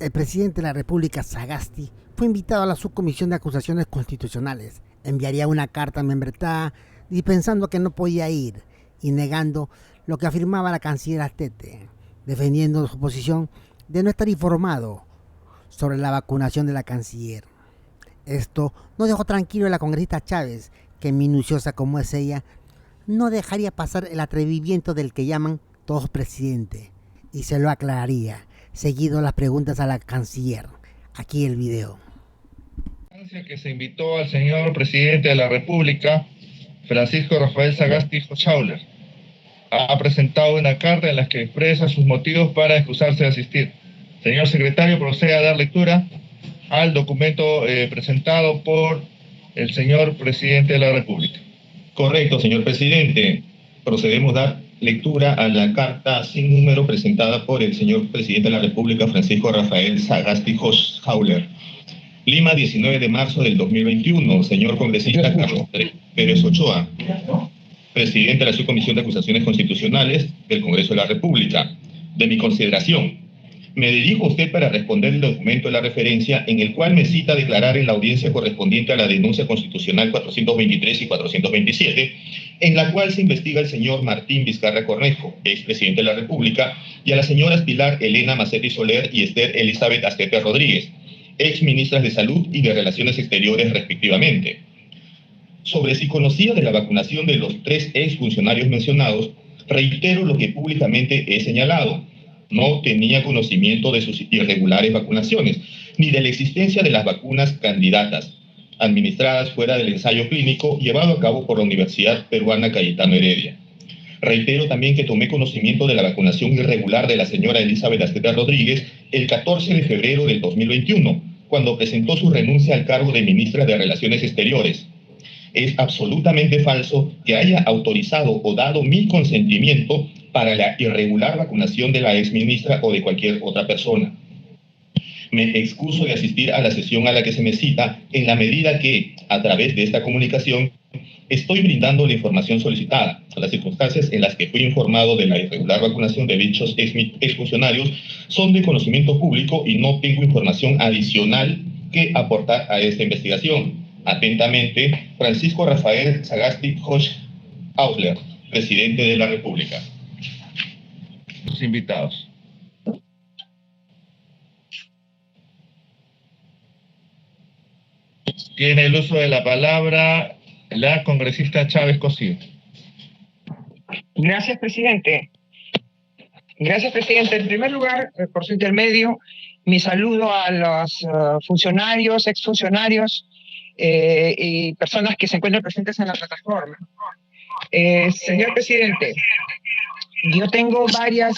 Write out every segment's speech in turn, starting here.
El presidente de la República, Sagasti, fue invitado a la subcomisión de acusaciones constitucionales. Enviaría una carta a Membretá dispensando que no podía ir y negando lo que afirmaba la canciller Astete, defendiendo su posición de no estar informado sobre la vacunación de la canciller. Esto no dejó tranquilo a la congresista Chávez, que minuciosa como es ella, no dejaría pasar el atrevimiento del que llaman todos presidente, y se lo aclararía, seguido las preguntas a la canciller. Aquí el video. Que se invitó al señor presidente de la República, Francisco Rafael Sagasti Schauler, ha presentado una carta en la que expresa sus motivos para excusarse de asistir. Señor secretario, procede a dar lectura al documento presentado por el señor presidente de la República. Correcto, señor presidente. Procedemos a dar lectura a la carta sin número presentada por el señor presidente de la República, Francisco Rafael Sagasti Schauler. Lima, 19 de marzo del 2021. Señor congresista Carlos Pérez Ochoa, presidente de la Subcomisión de Acusaciones Constitucionales del Congreso de la República. De mi consideración, me dirijo a usted para responder el documento de la referencia en el cual me cita declarar en la audiencia correspondiente a la denuncia constitucional 423 y 427, en la cual se investiga al señor Martín Vizcarra Cornejo, expresidente de la República, y a las señoras Pilar Elena Macetti Soler y Esther Elizabeth Astete Rodríguez, ex ministras de Salud y de Relaciones Exteriores respectivamente. Sobre si conocía de la vacunación de los 3 ex funcionarios mencionados, reitero lo que públicamente he señalado. No tenía conocimiento de sus irregulares vacunaciones, ni de la existencia de las vacunas candidatas, administradas fuera del ensayo clínico llevado a cabo por la Universidad Peruana Cayetano Heredia. Reitero también que tomé conocimiento de la vacunación irregular de la señora Elizabeth Astete Rodríguez el 14 de febrero del 2021, cuando presentó su renuncia al cargo de ministra de Relaciones Exteriores. Es absolutamente falso que haya autorizado o dado mi consentimiento para la irregular vacunación de la exministra o de cualquier otra persona. Me excuso de asistir a la sesión a la que se me cita en la medida que, a través de esta comunicación, estoy brindando la información solicitada. Las circunstancias en las que fui informado de la irregular vacunación de dichos exfuncionarios son de conocimiento público y no tengo información adicional que aportar a esta investigación. Atentamente, Francisco Rafael Sagasti Schauler, presidente de la República. Los invitados. Tiene el uso de la palabra la congresista Chávez Cosío. Gracias, presidente. Gracias, presidente. En primer lugar, por su intermedio, mi saludo a los funcionarios, exfuncionarios y personas que se encuentran presentes en la plataforma. Señor presidente, yo tengo varias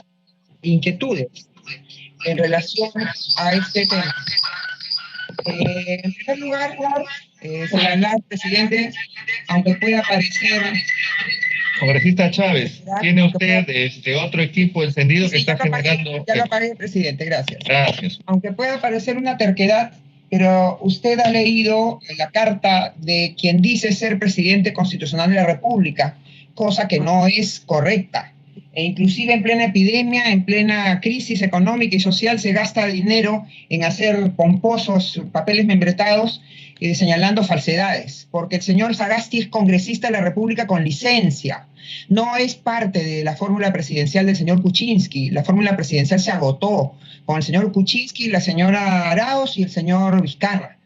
inquietudes en relación a este tema. En primer lugar, señalar, presidente, aunque pueda parecer... Congresista Chávez, tiene usted otro equipo encendido que está generando... Ya lo apagué, presidente, gracias. Gracias. Aunque pueda parecer una terquedad, pero usted ha leído la carta de quien dice ser presidente constitucional de la República, cosa que no es correcta. E inclusive en plena epidemia, en plena crisis económica y social, se gasta dinero en hacer pomposos papeles membretados señalando falsedades, porque el señor Sagasti es congresista de la República con licencia, no es parte de la fórmula presidencial del señor Kuczynski. La fórmula presidencial se agotó con el señor Kuczynski, la señora Arauz y el señor Vizcarra.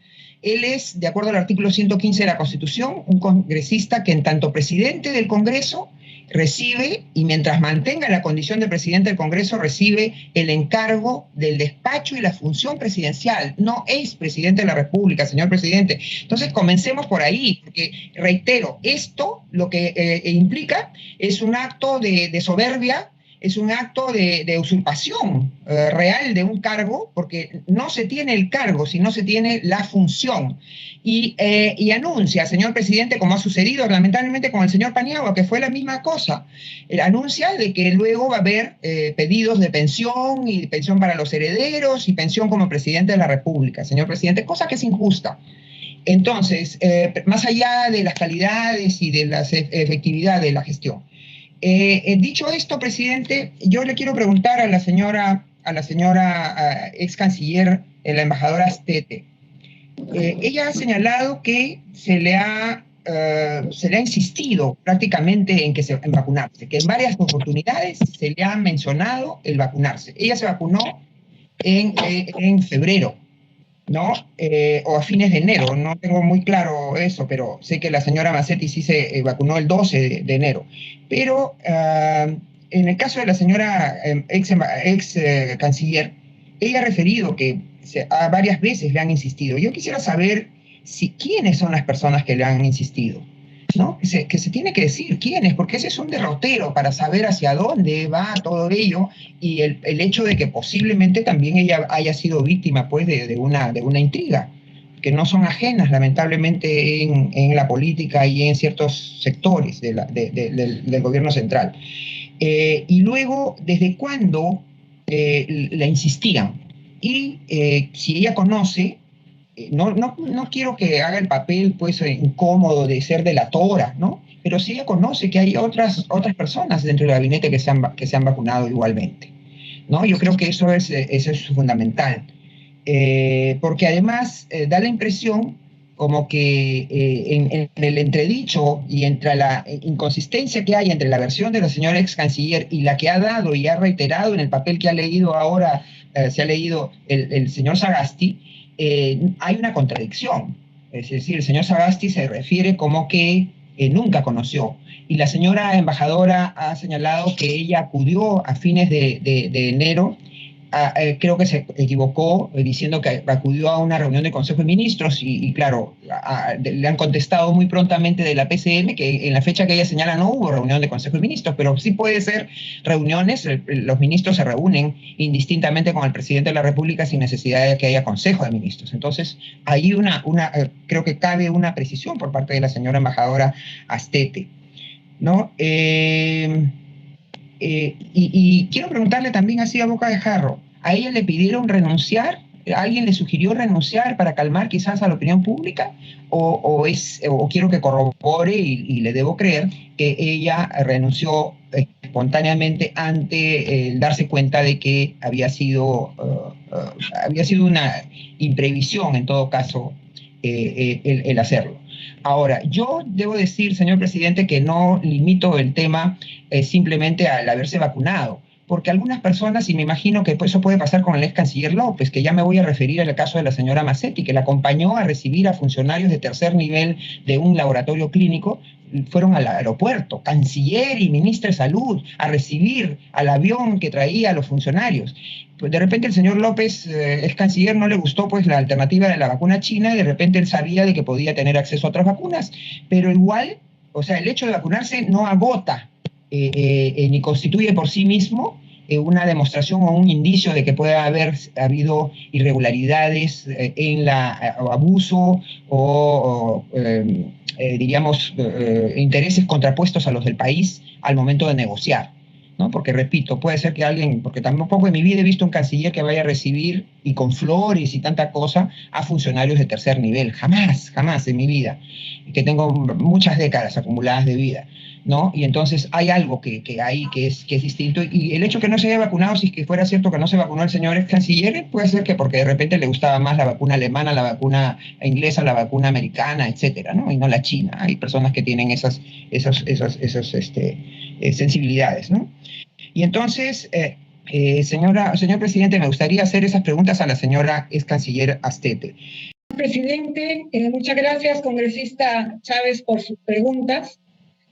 Él es, de acuerdo al artículo 115 de la Constitución, un congresista que en tanto presidente del Congreso recibe, y mientras mantenga la condición de presidente del Congreso, recibe el encargo del despacho y la función presidencial. No es presidente de la República, señor presidente. Entonces, comencemos por ahí, porque, reitero, esto lo que implica es un acto de soberbia, es un acto de usurpación real de un cargo, porque no se tiene el cargo, sino se tiene la función. Y anuncia, señor presidente, como ha sucedido lamentablemente con el señor Paniagua, que fue la misma cosa, anuncia de que luego va a haber pedidos de pensión y pensión para los herederos y pensión como presidente de la República, señor presidente, cosa que es injusta. Entonces, más allá de las calidades y de la efectividad de la gestión, dicho esto, presidente, yo le quiero preguntar a la señora a la señora ex canciller, la embajadora Astete. Ella ha señalado que se le ha insistido prácticamente en vacunarse, que en varias oportunidades se le ha mencionado el vacunarse. Ella se vacunó en febrero, ¿no? O a fines de enero, no tengo muy claro eso, pero sé que la señora Macetti sí se vacunó el 12 de enero. Pero en el caso de la señora ex canciller, ella ha referido que a varias veces le han insistido. Yo quisiera saber quiénes son las personas que le han insistido, ¿no? Que se tiene que decir quiénes, porque ese es un derrotero para saber hacia dónde va todo ello, y el hecho de que posiblemente también ella haya sido víctima pues de una intriga, que no son ajenas lamentablemente en la política y en ciertos sectores del gobierno central. Y luego, ¿desde cuándo la insistían? Y si ella conoce, no quiero que haga el papel pues incómodo de ser delatora, ¿no? Pero sí ella conoce que hay otras personas dentro del gabinete que se han vacunado igualmente, ¿no? Yo creo que eso es fundamental, porque además da la impresión como que en el entredicho y entre la inconsistencia que hay entre la versión de la señora ex canciller y la que ha dado y ha reiterado en el papel que ha leído ahora, se ha leído el señor Sagasti, hay una contradicción. Es decir, el señor Sagasti se refiere como que nunca conoció. Y la señora embajadora ha señalado que ella acudió a fines de enero. Creo que se equivocó diciendo que acudió a una reunión del Consejo de Ministros y claro, le han contestado muy prontamente de la PCM que en la fecha que ella señala no hubo reunión del Consejo de Ministros, pero sí puede ser reuniones, los ministros se reúnen indistintamente con el presidente de la República sin necesidad de que haya Consejo de Ministros. Entonces, ahí creo que cabe una precisión por parte de la señora embajadora Astete, ¿no? Y quiero preguntarle también así a boca de jarro, ¿a ella le pidieron renunciar? ¿Alguien le sugirió renunciar para calmar quizás a la opinión pública? ¿O quiero que corrobore y le debo creer que ella renunció espontáneamente ante el darse cuenta de que había sido una imprevisión en todo caso el hacerlo? Ahora, yo debo decir, señor presidente, que no limito el tema simplemente al haberse vacunado, porque algunas personas, y me imagino que eso puede pasar con el ex canciller López, que ya me voy a referir al caso de la señora Macetti, que la acompañó a recibir a funcionarios de tercer nivel de un laboratorio clínico, fueron al aeropuerto, canciller y ministra de salud, a recibir al avión que traía a los funcionarios. Pues de repente el señor López, ex canciller, no le gustó pues la alternativa de la vacuna china, y de repente él sabía de que podía tener acceso a otras vacunas, pero igual, o sea, el hecho de vacunarse no agota ni constituye por sí mismo una demostración o un indicio de que pueda haber habido irregularidades o abuso o diríamos, intereses contrapuestos a los del país al momento de negociar, ¿no? Porque, repito, puede ser que alguien, porque tampoco en mi vida he visto un canciller que vaya a recibir y con flores y tanta cosa a funcionarios de tercer nivel, jamás, jamás en mi vida, que tengo muchas décadas acumuladas de vida, ¿no? Y entonces hay algo que hay que es distinto, y el hecho que no se haya vacunado, si es que fuera cierto que no se vacunó el señor ex canciller, puede ser que porque de repente le gustaba más la vacuna alemana, la vacuna inglesa, la vacuna americana, etcétera, ¿no? Y no la china. Hay personas que tienen esas sensibilidades, ¿no? Y entonces, señor presidente, me gustaría hacer esas preguntas a la señora ex canciller Astete. Presidente, muchas gracias, congresista Chávez, por sus preguntas.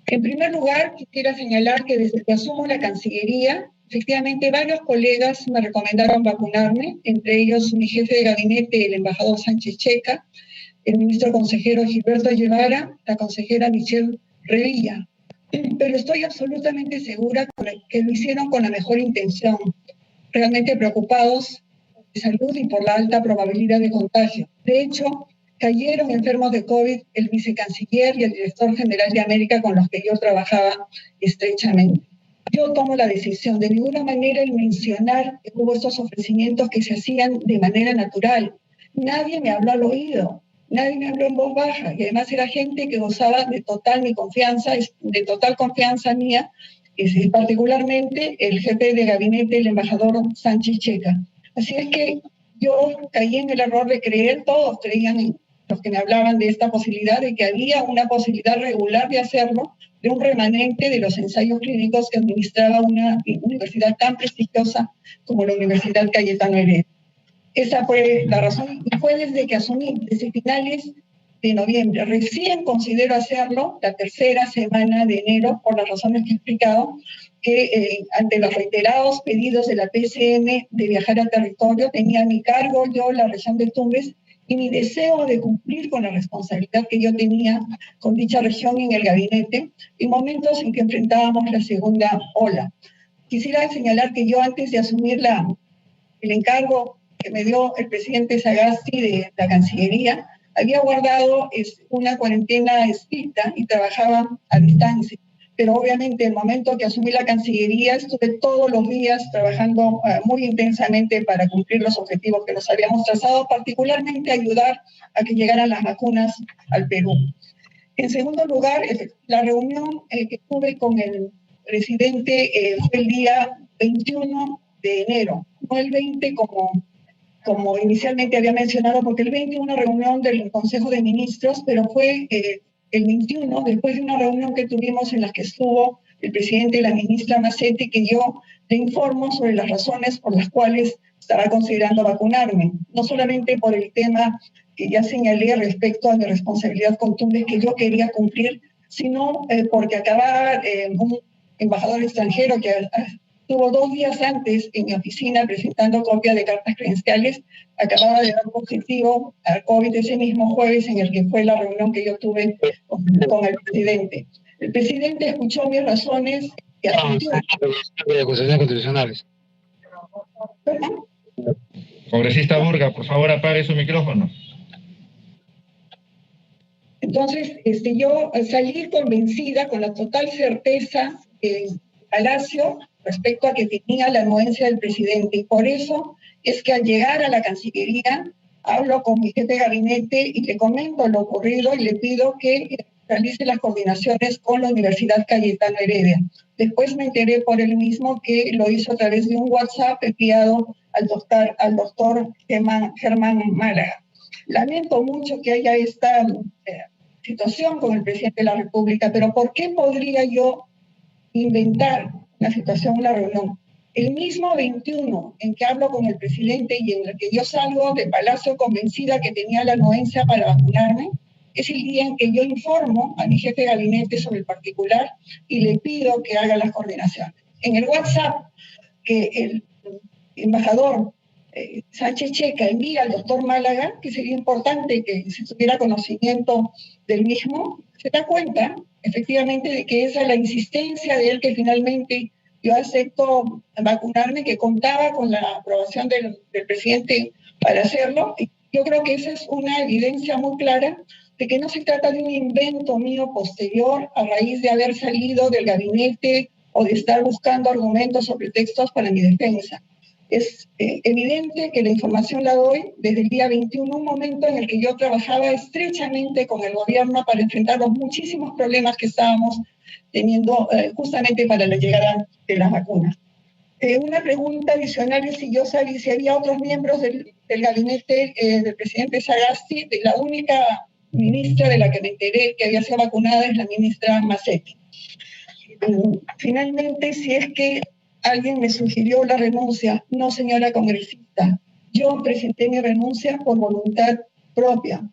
En primer lugar, quisiera señalar que desde que asumo la Cancillería, efectivamente varios colegas me recomendaron vacunarme, entre ellos mi jefe de gabinete, el embajador Sánchez Checa, el ministro consejero Gilberto Guevara, la consejera Michelle Revilla. Pero estoy absolutamente segura que lo hicieron con la mejor intención, realmente preocupados por mi salud y por la alta probabilidad de contagio. De hecho, cayeron enfermos de COVID el vicecanciller y el director general de América con los que yo trabajaba estrechamente. Yo tomo la decisión, de ninguna manera el mencionar que hubo estos ofrecimientos que se hacían de manera natural. Nadie me habló al oído, nadie me habló en voz baja, y además era gente que gozaba de total confianza mía, particularmente el jefe de gabinete, el embajador Sánchez Checa. Así es que yo caí en el error de creer, todos creían, los que me hablaban de esta posibilidad, de que había una posibilidad regular de hacerlo, de un remanente de los ensayos clínicos que administraba una universidad tan prestigiosa como la Universidad Cayetano Heredia. Esa fue la razón, y fue desde que asumí, desde finales de noviembre. Recién considero hacerlo la tercera semana de enero, por las razones que he explicado, que ante los reiterados pedidos de la PCM de viajar al territorio, tenía a mi cargo yo la región de Tumbes y mi deseo de cumplir con la responsabilidad que yo tenía con dicha región en el gabinete, en momentos en que enfrentábamos la segunda ola. Quisiera señalar que yo, antes de asumir el encargo que me dio el presidente Sagasti de la Cancillería, había guardado una cuarentena estricta y trabajaba a distancia. Pero obviamente el momento que asumí la Cancillería estuve todos los días trabajando muy intensamente para cumplir los objetivos que nos habíamos trazado, particularmente ayudar a que llegaran las vacunas al Perú. En segundo lugar, la reunión que tuve con el presidente fue el día 21 de enero, no el 20 como inicialmente había mencionado, porque el 20 una reunión del Consejo de Ministros, pero fue el 21, después de una reunión que tuvimos en la que estuvo el presidente y la ministra Macetti, que yo le informo sobre las razones por las cuales estaba considerando vacunarme, no solamente por el tema que ya señalé respecto a mi responsabilidad con Tumbes que yo quería cumplir, sino porque acababa un embajador extranjero que estuvo 2 días antes en mi oficina presentando copia de cartas credenciales, acababa de dar positivo al COVID ese mismo jueves en el que fue la reunión que yo tuve con el presidente. El presidente escuchó mis razones y asistió. De acusaciones constitucionales. ¿Perdón? Congresista Burga, por favor apague su micrófono. Entonces, yo salí convencida, con la total certeza en Palacio, respecto a que tenía la anuencia del presidente. Y por eso es que al llegar a la Cancillería, hablo con mi jefe de gabinete y le comento lo ocurrido y le pido que realice las coordinaciones con la Universidad Cayetano Heredia. Después me enteré por él mismo que lo hizo a través de un WhatsApp enviado al doctor Germán Málaga. Lamento mucho que haya esta situación con el presidente de la República, pero ¿por qué podría yo inventar una situación, una reunión? El mismo 21 en que hablo con el presidente y en el que yo salgo de Palacio convencida que tenía la anuencia para vacunarme, es el día en que yo informo a mi jefe de gabinete sobre el particular y le pido que haga las coordinaciones. En el WhatsApp que el embajador Sánchez Checa envía al doctor Málaga, que sería importante que se tuviera conocimiento del mismo, se da cuenta efectivamente de que esa es la insistencia de él, que finalmente yo acepto vacunarme, que contaba con la aprobación del presidente para hacerlo. Y yo creo que esa es una evidencia muy clara de que no se trata de un invento mío posterior a raíz de haber salido del gabinete o de estar buscando argumentos o pretextos para mi defensa. Es evidente que la información la doy desde el día 21, un momento en el que yo trabajaba estrechamente con el gobierno para enfrentar los muchísimos problemas que estábamos teniendo justamente para la llegada de las vacunas. Una pregunta adicional es si yo sabía si había otros miembros del gabinete del presidente Sagasti. De la única ministra de la que me enteré que había sido vacunada es la ministra Macetti. Finalmente, si es que alguien me sugirió la renuncia, no, señora congresista, yo presenté mi renuncia por voluntad propia.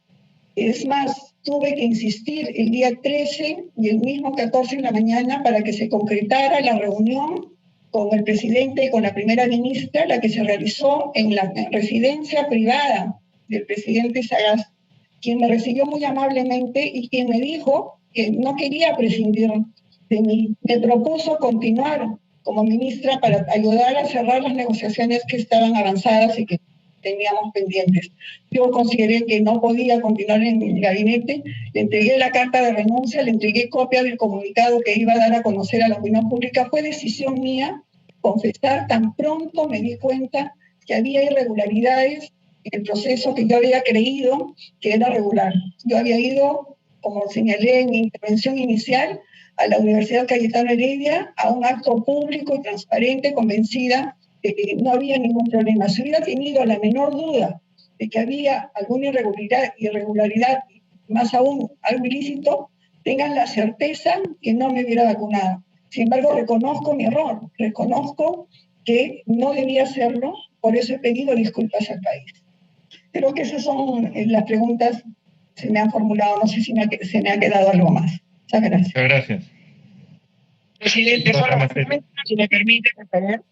Es más, tuve que insistir el día 13 y el mismo 14 en la mañana para que se concretara la reunión con el presidente y con la primera ministra, la que se realizó en la residencia privada del presidente Sagasti, quien me recibió muy amablemente y quien me dijo que no quería prescindir de mí. Me propuso continuar como ministra para ayudar a cerrar las negociaciones que estaban avanzadas y que teníamos pendientes. Yo consideré que no podía continuar en mi gabinete, le entregué la carta de renuncia, le entregué copia del comunicado que iba a dar a conocer a la opinión pública. Fue decisión mía confesar tan pronto me di cuenta que había irregularidades en el proceso que yo había creído que era regular. Yo había ido, como señalé en mi intervención inicial, a la Universidad Cayetano Heredia a un acto público y transparente, convencida de que no había ningún problema. Si hubiera tenido la menor duda de que había alguna irregularidad, más aún algo ilícito, tengan la certeza que no me hubiera vacunado. Sin embargo, reconozco mi error, reconozco que no debía hacerlo, por eso he pedido disculpas al país. Creo que esas son las preguntas que se me han formulado, no sé si se me ha quedado algo más. Muchas gracias. Muchas gracias. Presidente, solamente, si me permite, por favor.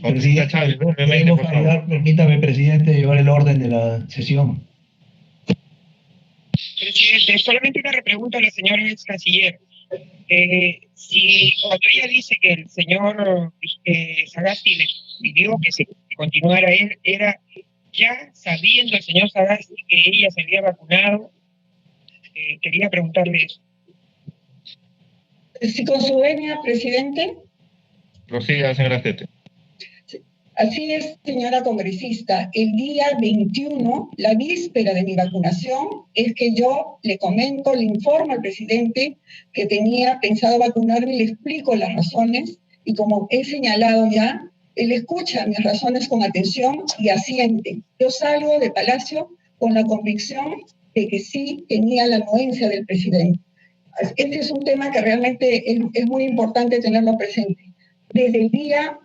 Congresista Chávez, brevemente, por favor. Permítame, presidente, llevar el orden de la sesión. Presidente, solamente una repregunta a la señora ex canciller. Si cuando ella dice que el señor Sagasti le pidió que se continuara, él era ya sabiendo el señor Sagasti que ella se había vacunado, quería preguntarle eso. Si con su venia, presidente. Prosiga, señora Tete. Así es, señora congresista. El día 21, la víspera de mi vacunación, es que yo le comento, le informo al presidente que tenía pensado vacunarme y le explico las razones. Y como he señalado ya, él escucha mis razones con atención y asiente. Yo salgo de Palacio con la convicción de que sí tenía la anuencia del presidente. Este es un tema que realmente es muy importante tenerlo presente. Desde el día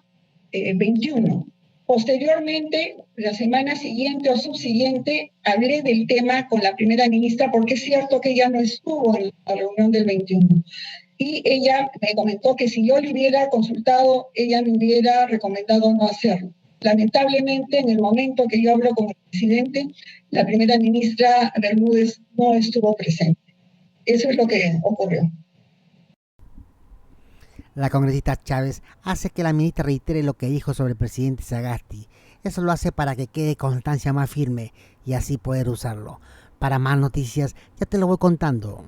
21. Posteriormente, la semana siguiente o subsiguiente, hablé del tema con la primera ministra porque es cierto que ella no estuvo en la reunión del 21. Y ella me comentó que si yo le hubiera consultado, ella me hubiera recomendado no hacerlo. Lamentablemente, en el momento que yo hablo con el presidente, la primera ministra Bermúdez no estuvo presente. Eso es lo que ocurrió. La congresista Chávez hace que la ministra reitere lo que dijo sobre el presidente Sagasti. Eso lo hace para que quede constancia más firme y así poder usarlo. Para más noticias, ya te lo voy contando.